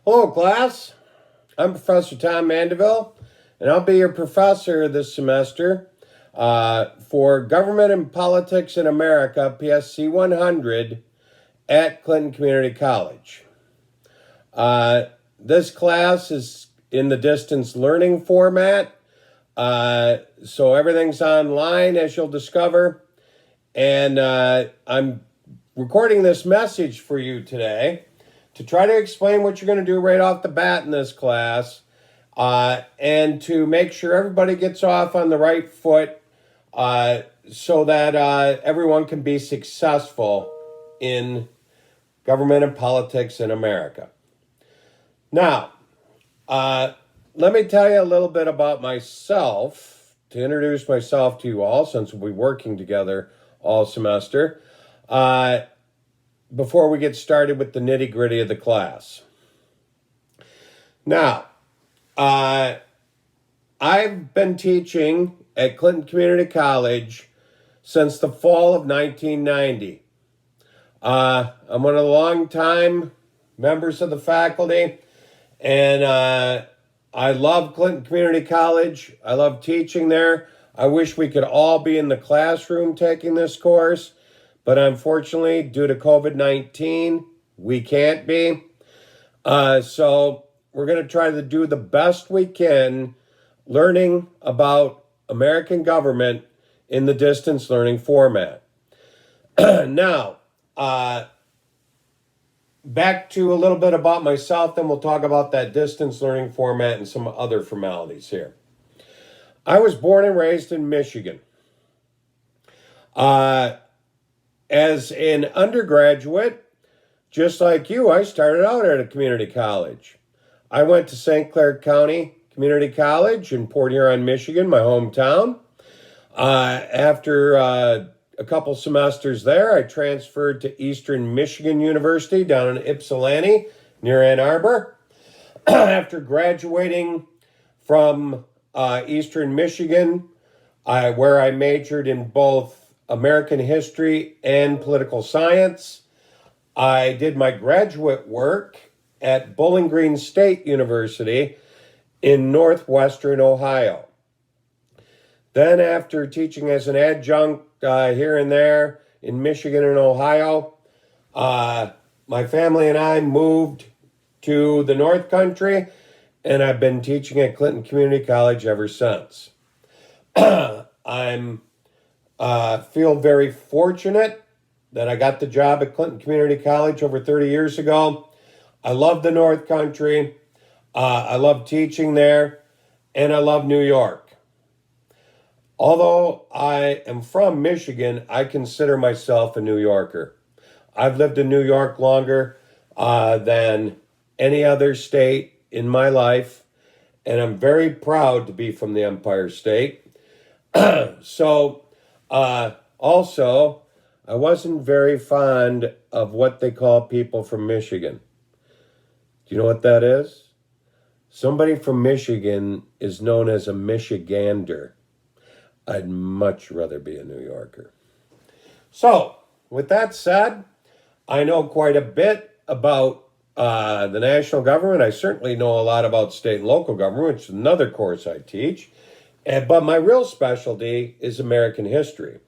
Hello, class. I'm Professor Tom Mandeville, and I'll be your professor this semester for Government and Politics in America, PSC 100, at Clinton Community College. This class is in the distance learning format, so everything's online, as you'll discover, and I'm recording this message for you today to try to explain what you're going to do right off the bat in this class, and to make sure everybody gets off on the right foot so that everyone can be successful in government and politics in America. Now, let me tell you a little bit about myself to introduce myself to you all, since we'll be working together all semester. Before we get started with the nitty-gritty of the class. Now, I've been teaching at Clinton Community College since the fall of 1990. I'm one of the long-time members of the faculty, and I love Clinton Community College. I love teaching there. I wish we could all be in the classroom taking this course, but unfortunately, due to COVID-19, we can't be. So we're going to try to do the best we can learning about American government in the distance learning format. Now, back to a little bit about myself, then we'll talk about that distance learning format and some other formalities here. I was born and raised in Michigan. As an undergraduate, just like you, I started out at a community college. I went to St. Clair County Community College in Port Huron, Michigan, my hometown. After a couple semesters there, I transferred to Eastern Michigan University down in Ypsilanti, near Ann Arbor. After graduating from Eastern Michigan, where I majored in both American history and political science, I did my graduate work at Bowling Green State University in northwestern Ohio. Then, after teaching as an adjunct here and there in Michigan and Ohio, my family and I moved to the North Country, and I've been teaching at Clinton Community College ever since. I'm feel very fortunate that I got the job at Clinton Community College over 30 years ago. I love the North Country. I love teaching there, and I love New York. Although I am from Michigan, I consider myself a New Yorker. I've lived in New York longer than any other state in my life, and I'm very proud to be from the Empire State. Also, I wasn't very fond of what they call people from Michigan. Do you know what that is? Somebody from Michigan is known as a Michigander. I'd much rather be a New Yorker. So, with that said, I know quite a bit about the national government. I certainly know a lot about state and local government, which is another course I teach. But my real specialty is American history.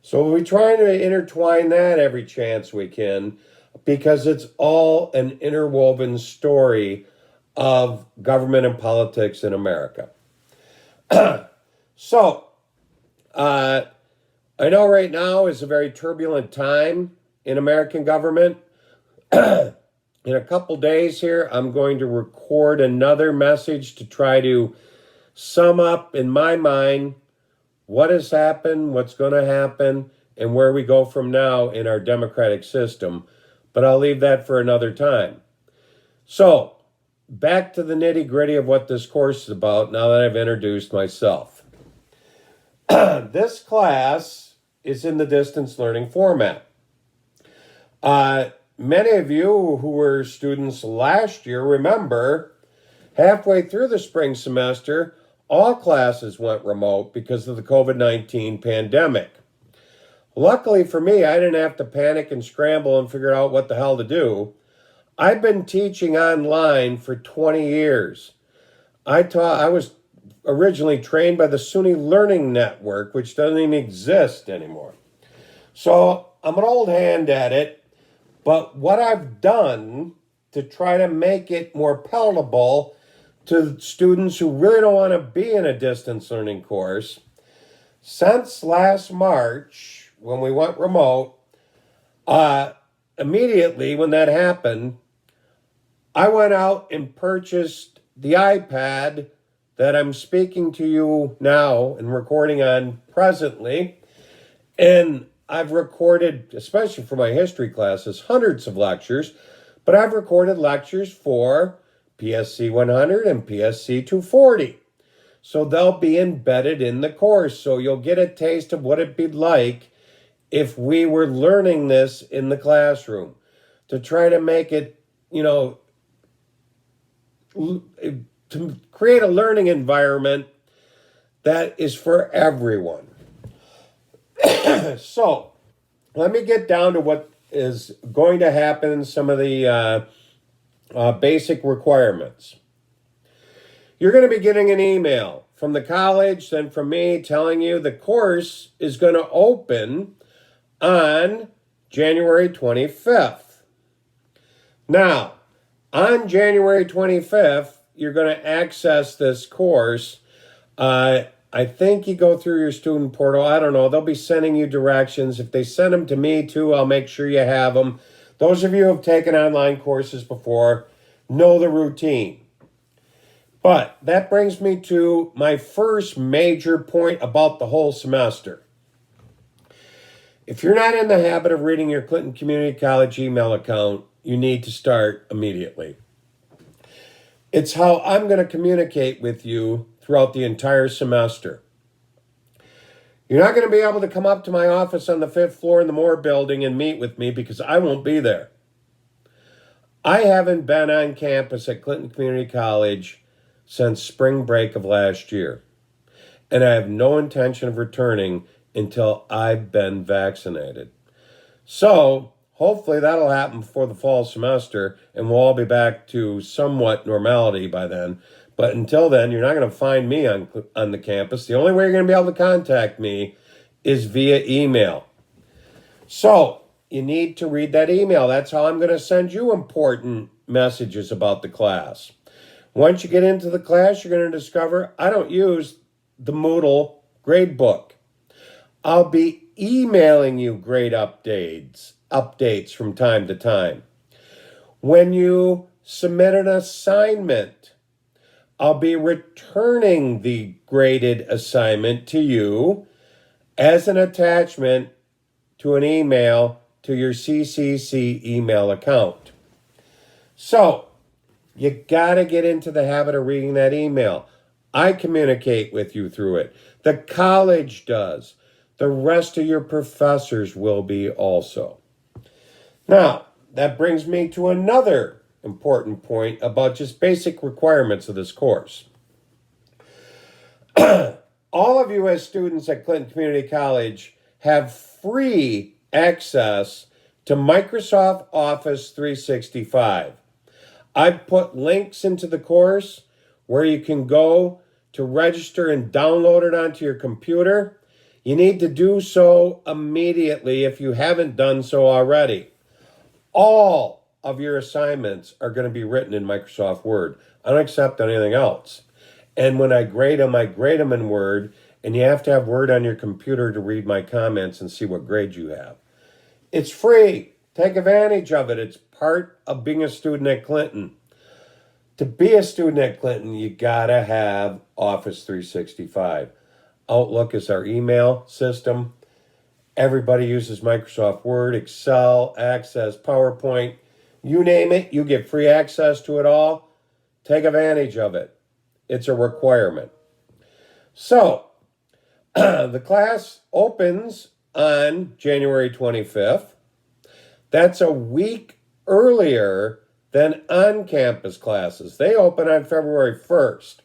So we'll be trying to intertwine that every chance we can, because it's all an interwoven story of government and politics in America. So, I know right now is a very turbulent time in American government. In a couple days here, I'm going to record another message to try to sum up, in my mind, what has happened, what's going to happen, and where we go from now in our democratic system. But I'll leave that for another time. So, back to the nitty-gritty of what this course is about now that I've introduced myself. This class is in the distance learning format. Many of you who were students last year remember, halfway through the spring semester, all classes went remote because of the COVID-19 pandemic. Luckily for me, I didn't have to panic and scramble and figure out what the hell to do. I've been teaching online for 20 years. I was originally trained by the SUNY Learning Network, which doesn't even exist anymore. So I'm an old hand at it, but what I've done to try to make it more palatable to students who really don't want to be in a distance learning course, since last March, when we went remote, immediately when that happened, I went out and purchased the iPad that I'm speaking to you now and recording on presently. And I've recorded, especially for my history classes, hundreds of lectures, but I've recorded lectures for PSC 100 and PSC 240. So they'll be embedded in the course. So you'll get a taste of what it'd be like if we were learning this in the classroom, to try to make it, to create a learning environment that is for everyone. So let me get down to what is going to happen, some of the basic requirements. You're going to be getting an email from the college, then from me, telling you the course is going to open on January 25th. Now, on January 25th, you're going to access this course. I think you go through your student portal. I don't know. They'll be sending you directions. If they send them to me too, I'll make sure you have them. Those of you who have taken online courses before know the routine. But that brings me to my first major point about the whole semester. If you're not in the habit of reading your Clinton Community College email account, you need to start immediately. It's how I'm going to communicate with you throughout the entire semester. You're not going to be able to come up to my office on the 5th floor in the Moore building and meet with me because I won't be there. I haven't been on campus at Clinton Community College since spring break of last year, and I have no intention of returning until I've been vaccinated. So hopefully that'll happen before the fall semester, and we'll all be back to somewhat normality by then. But until then, you're not going to find me on the campus. The only way you're going to be able to contact me is via email. So you need to read that email. That's how I'm going to send you important messages about the class. Once you get into the class, you're going to discover I don't use the Moodle gradebook. I'll be emailing you grade updates from time to time. When you submit an assignment, I'll be returning the graded assignment to you as an attachment to an email to your CCC email account. So, you got to get into the habit of reading that email. I communicate with you through it. The college does. The rest of your professors will be also. Now, that brings me to another important point about just basic requirements of this course. All of you as students at Clinton Community College have free access to Microsoft Office 365. I've put links into the course where you can go to register and download it onto your computer. You need to do so immediately if you haven't done so already. All of your assignments are going to be written in Microsoft Word. I don't accept anything else. And when I grade them in Word, and you have to have Word on your computer to read my comments and see what grade you have. It's free. Take advantage of it. It's part of being a student at Clinton. To be a student at Clinton, you gotta have Office 365. Outlook is our email system. Everybody uses Microsoft Word, Excel, Access, PowerPoint. You name it, you get free access to it all. Take advantage of it. It's a requirement. So, the class opens on January 25th. That's a week earlier than on-campus classes. They open on February 1st.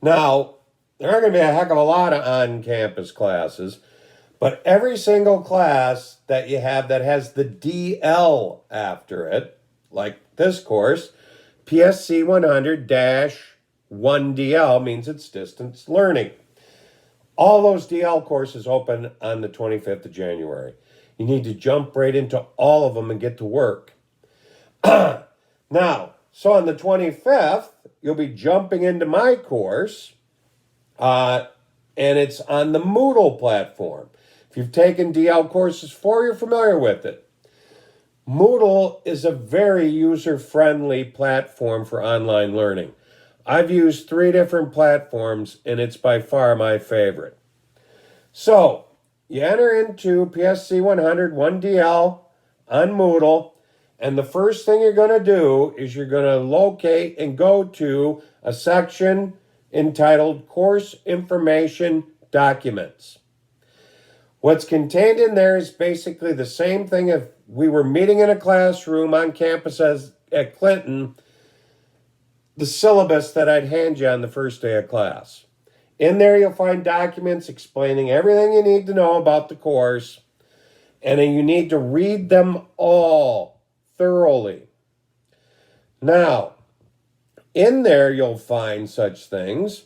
Now, there are going to be a heck of a lot of on-campus classes, but every single class that you have that has the DL after it like this course, PSC 100-1DL means it's distance learning. All those DL courses open on the 25th of January. You need to jump right into all of them and get to work. Now, so on the 25th, you'll be jumping into my course, and it's on the Moodle platform. If you've taken DL courses before, you're familiar with it. Moodle is a very user-friendly platform for online learning. I've used 3 different platforms, and it's by far my favorite. So, you enter into PSC 100-1DL on Moodle, and the first thing you're going to do is you're going to locate and go to a section entitled Course Information Documents. What's contained in there is basically the same thing if we were meeting in a classroom on campus at Clinton, the syllabus that I'd hand you on the first day of class. In there, you'll find documents explaining everything you need to know about the course, and you need to read them all thoroughly. Now, in there, you'll find such things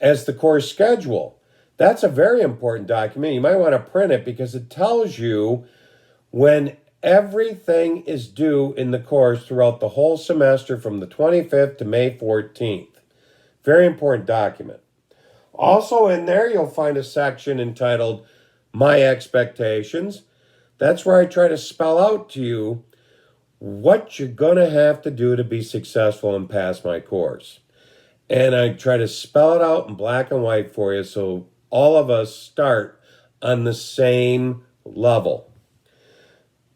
as the course schedule. That's a very important document. You might want to print it because it tells you when everything is due in the course throughout the whole semester from the 25th to May 14th. Very important document. Also in there, you'll find a section entitled My Expectations. That's where I try to spell out to you what you're going to have to do to be successful and pass my course. And I try to spell it out in black and white for you so all of us start on the same level.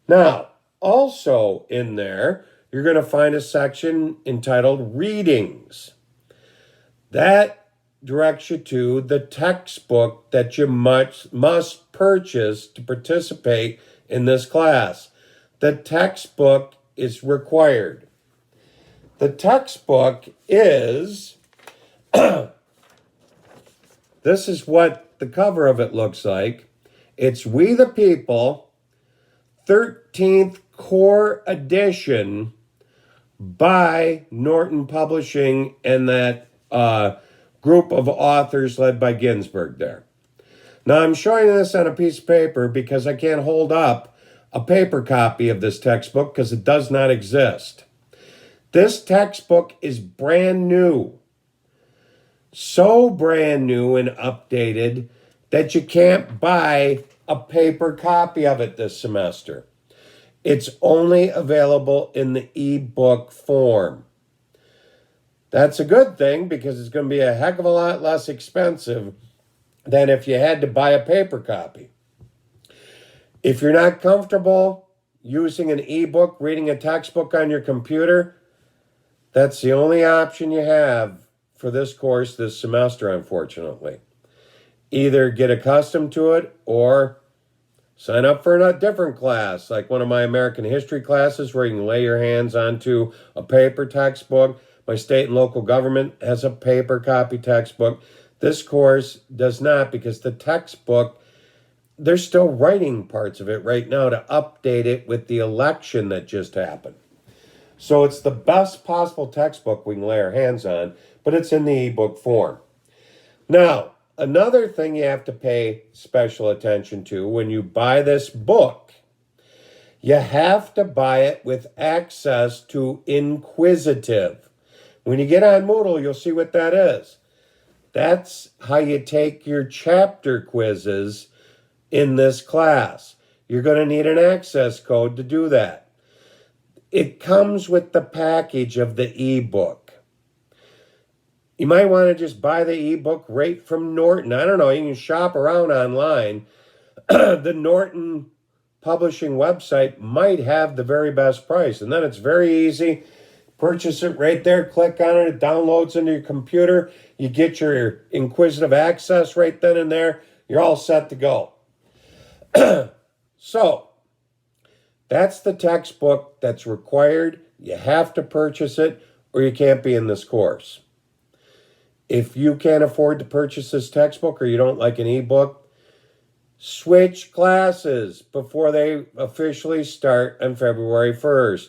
Now, also in there, you're going to find a section entitled Readings. That directs you to the textbook that you must purchase to participate in this class. The textbook is required. The textbook is, this is what the cover of it looks like. It's We the People, 13th Core Edition by Norton Publishing and that group of authors led by Ginsberg there. Now, I'm showing this on a piece of paper because I can't hold up a paper copy of this textbook because it does not exist. This textbook is brand new. So brand new and updated that you can't buy a paper copy of it this semester. It's only available in the ebook form. That's a good thing because it's going to be a heck of a lot less expensive than if you had to buy a paper copy. If you're not comfortable using an ebook, reading a textbook on your computer, that's the only option you have for this course this semester, unfortunately. Either get accustomed to it or sign up for a different class, like one of my American history classes where you can lay your hands onto a paper textbook. My state and local government has a paper copy textbook. This course does not because the textbook, they're still writing parts of it right now to update it with the election that just happened. So it's the best possible textbook we can lay our hands on, but it's in the ebook form. Now, another thing you have to pay special attention to when you buy this book, you have to buy it with access to Inquisitive. When you get on Moodle, you'll see what that is. That's how you take your chapter quizzes in this class. You're going to need an access code to do that. It comes with the package of the ebook. You might want to just buy the ebook right from Norton. I don't know, you can shop around online. The Norton Publishing website might have the very best price. And then it's very easy. Purchase it right there, click on it, it downloads into your computer. You get your Inquisitive access right then and there. You're all set to go. So, that's the textbook that's required. You have to purchase it or you can't be in this course. If you can't afford to purchase this textbook or you don't like an ebook, switch classes before they officially start on February 1st.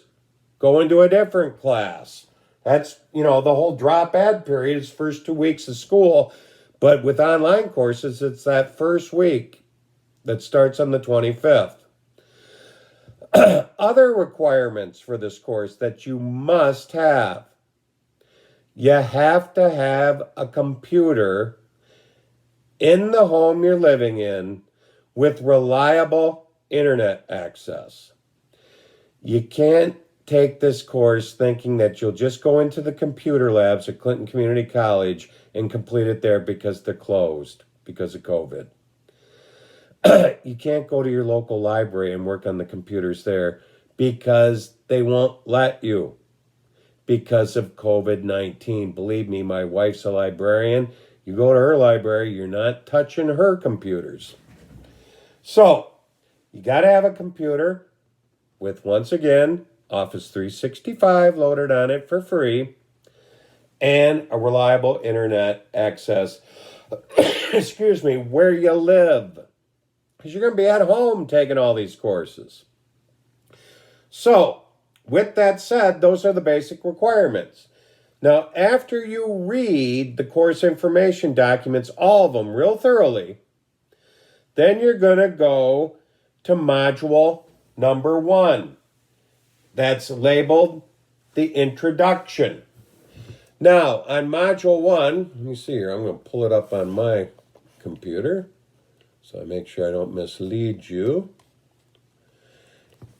go into a different class. That's, the whole drop add period is first 2 weeks of school. But with online courses, it's that first week that starts on the 25th. Other requirements for this course that you must have. You have to have a computer in the home you're living in with reliable internet access. You can't take this course thinking that you'll just go into the computer labs at Clinton Community College and complete it there because they're closed because of COVID. You can't go to your local library and work on the computers there because they won't let you because of COVID-19. Believe me, my wife's a librarian. You go to her library, you're not touching her computers. So, you got to have a computer with, once again, Office 365 loaded on it for free and a reliable internet access, excuse me, where you live. Because you're going to be at home taking all these courses. So, with that said, those are the basic requirements. Now, after you read the course information documents, all of them, real thoroughly, then you're going to go to module number 1. That's labeled the introduction. Now, on module 1, let me see here, I'm going to pull it up on my computer so I make sure I don't mislead you.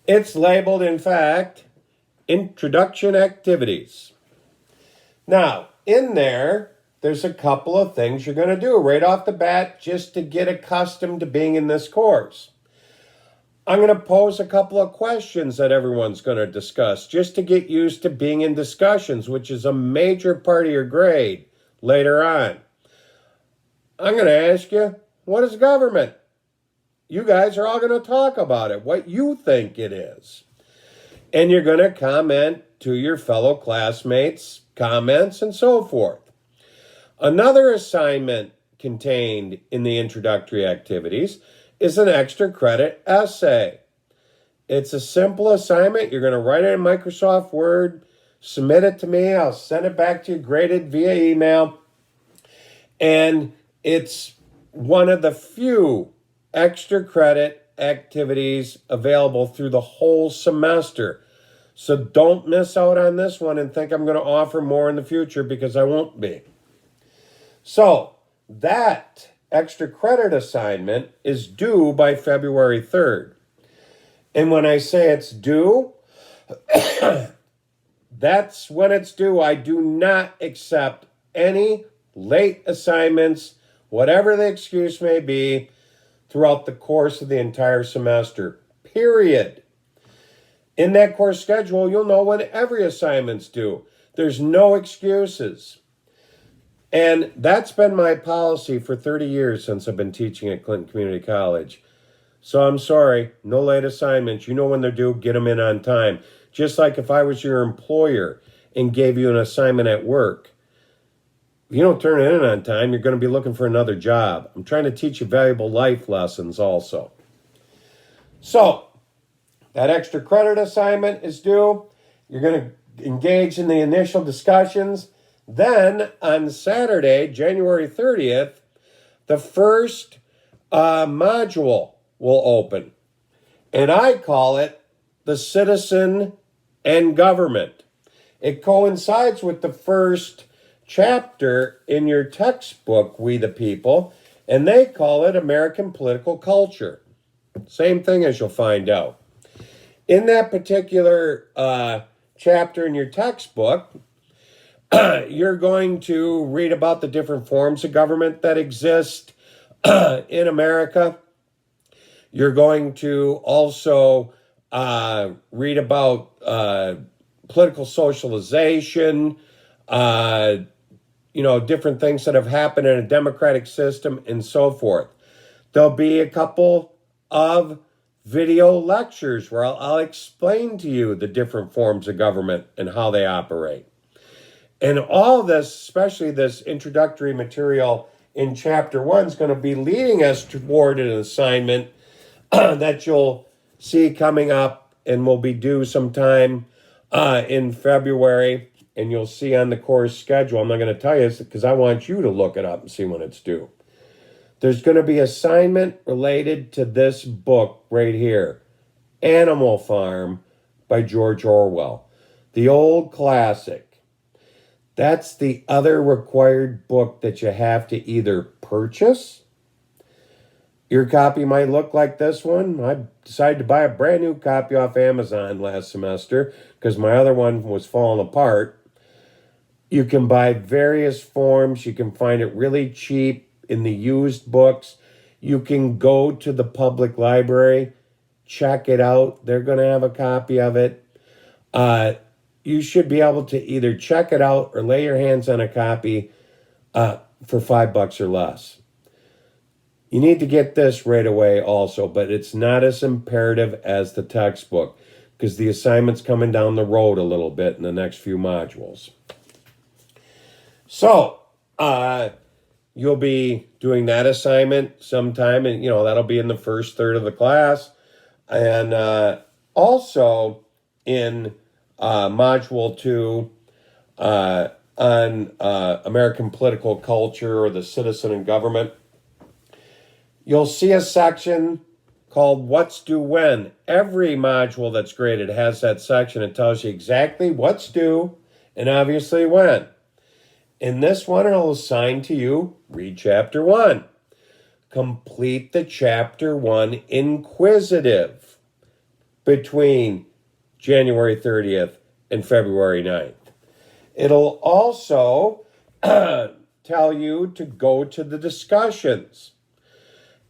It's labeled, in fact, Introduction Activities. Now, in there's a couple of things you're going to do right off the bat just to get accustomed to being in this course. I'm going to pose a couple of questions that everyone's going to discuss just to get used to being in discussions, which is a major part of your grade later on. I'm going to ask you, what is government? You guys are all going to talk about it, what you think it is. And you're going to comment to your fellow classmates, comments, and so forth. Another assignment contained in the introductory activities is an extra credit essay. It's a simple assignment. You're going to write it in Microsoft Word, submit it to me. I'll send it back to you graded via email. And it's one of the few extra credit activities available through the whole semester. So don't miss out on this one and think I'm going to offer more in the future because I won't be. So that extra credit assignment is due by February 3rd. And when I say it's due, that's when it's due. I do not accept any late assignments, whatever the excuse may be, throughout the course of the entire semester, period. In that course schedule, you'll know when every assignment's due. There's no excuses. And that's been my policy for 30 years since I've been teaching at Clinton Community College. So I'm sorry, no late assignments. You know when they're due, get them in on time. Just like if I was your employer and gave you an assignment at work, if you don't turn it in on time, you're going to be looking for another job. I'm trying to teach you valuable life lessons also. So, that extra credit assignment is due. You're going to engage in the initial discussions. Then, on Saturday, January 30th, the first module will open. And I call it the Citizen and Government. It coincides with the first chapter in your textbook, We the People, and they call it American Political Culture. Same thing as you'll find out. In that particular chapter in your textbook, you're going to read about the different forms of government that exist in America. You're going to also read about political socialization, different things that have happened in a democratic system and so forth. There'll be a couple of video lectures where I'll explain to you the different forms of government and how they operate. And all this, especially this introductory material in Chapter 1, is going to be leading us toward an assignment that you'll see coming up and will be due sometime in February, and you'll see on the course schedule. I'm not going to tell you because I want you to look it up and see when it's due. There's going to be assignment related to this book right here, Animal Farm by George Orwell, the old classic. That's the other required book that you have to either purchase. Your copy might look like this one. I decided to buy a brand new copy off Amazon last semester because my other one was falling apart. You can buy various forms. You can find it really cheap in the used books. You can go to the public library, check it out. They're going to have a copy of it. You should be able to either check it out or lay your hands on a copy for $5 or less. You need to get this right away also, but it's not as imperative as the textbook because the assignment's coming down the road a little bit in the next few modules. So, you'll be doing that assignment sometime, and that'll be in the first third of the class. And also in Module 2 on American political culture or the citizen and government, you'll see a section called What's Due When. Every module that's graded has that section. It tells you exactly what's due and obviously when. In this one, it'll assign to you, read Chapter 1. Complete the Chapter 1 inquisitive between January 30th and February 9th. It'll also tell you to go to the discussions.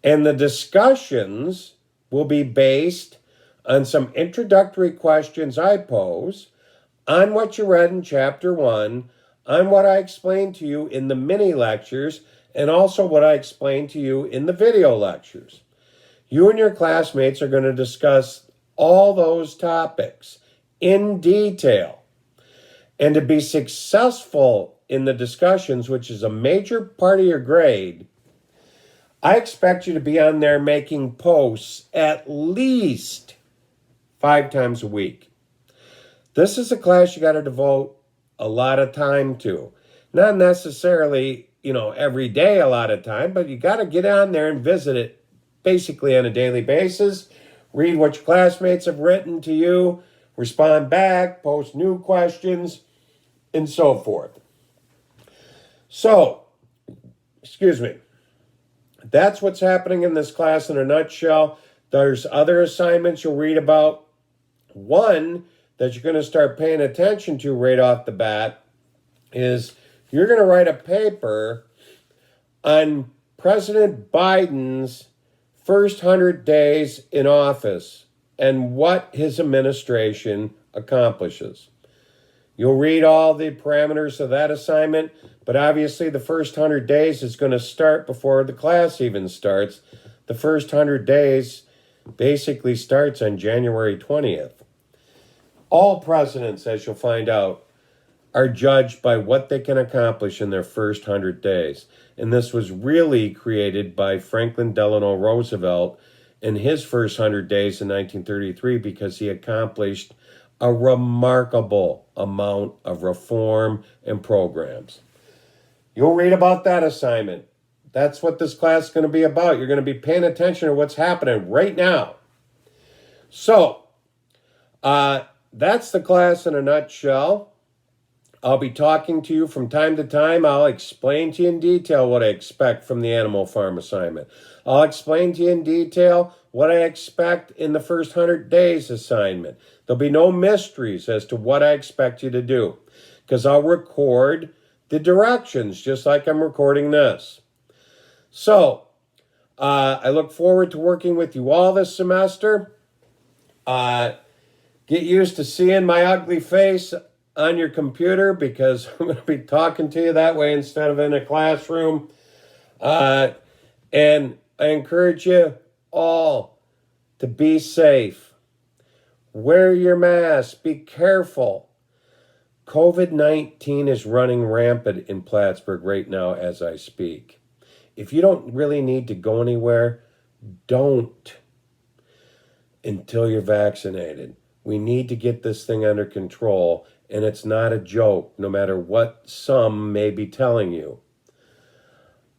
And the discussions will be based on some introductory questions I pose on what you read in Chapter 1, on what I explained to you in the mini lectures, and also what I explained to you in the video lectures. You and your classmates are going to discuss all those topics in detail. And to be successful in the discussions, which is a major part of your grade, I expect you to be on there making posts at least 5 times a week. This is a class you got to devote a lot of time to. Not necessarily, every day a lot of time, but you got to get on there and visit it basically on a daily basis. Read what your classmates have written to you, respond back, post new questions, and so forth. So, that's what's happening in this class in a nutshell. There's other assignments you'll read about. One that you're going to start paying attention to right off the bat is you're going to write a paper on President Biden's first 100 days in office and what his administration accomplishes. You'll read all the parameters of that assignment, but obviously the first 100 days is going to start before the class even starts. The first 100 days basically starts on January 20th. All presidents, as you'll find out, are judged by what they can accomplish in their first 100 days. And this was really created by Franklin Delano Roosevelt in his first 100 days in 1933 because he accomplished a remarkable amount of reform and programs. You'll read about that assignment. That's what this class is going to be about. You're going to be paying attention to what's happening right now. So, that's the class in a nutshell. I'll be talking to you from time to time. I'll explain to you in detail what I expect from the Animal Farm assignment. I'll explain to you in detail what I expect in the first 100 days assignment. There'll be no mysteries as to what I expect you to do because I'll record the directions just like I'm recording this. So, I look forward to working with you all this semester. Get used to seeing my ugly face on your computer because I'm going to be talking to you that way instead of in a classroom. And I encourage you all to be safe. Wear your mask. Be careful. COVID-19 is running rampant in Plattsburgh right now as I speak. If you don't really need to go anywhere, don't until you're vaccinated. We need to get this thing under control, and it's not a joke, no matter what some may be telling you.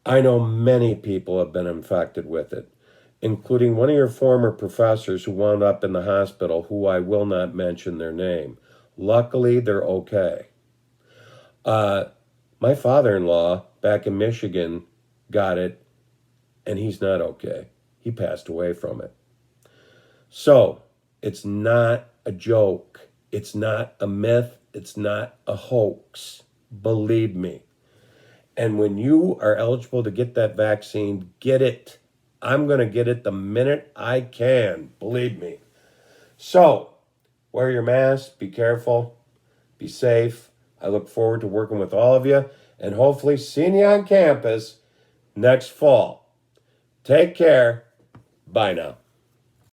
I know many people have been infected with it, including one of your former professors who wound up in the hospital, who I will not mention their name. Luckily, they're okay. My father-in-law back in Michigan got it, and he's not okay. He passed away from it. So, it's not a joke. It's not a myth. It's not a hoax. Believe me. And when you are eligible to get that vaccine, get it. I'm going to get it the minute I can. Believe me. So, wear your mask. Be careful. Be safe. I look forward to working with all of you and hopefully seeing you on campus next fall. Take care. Bye now.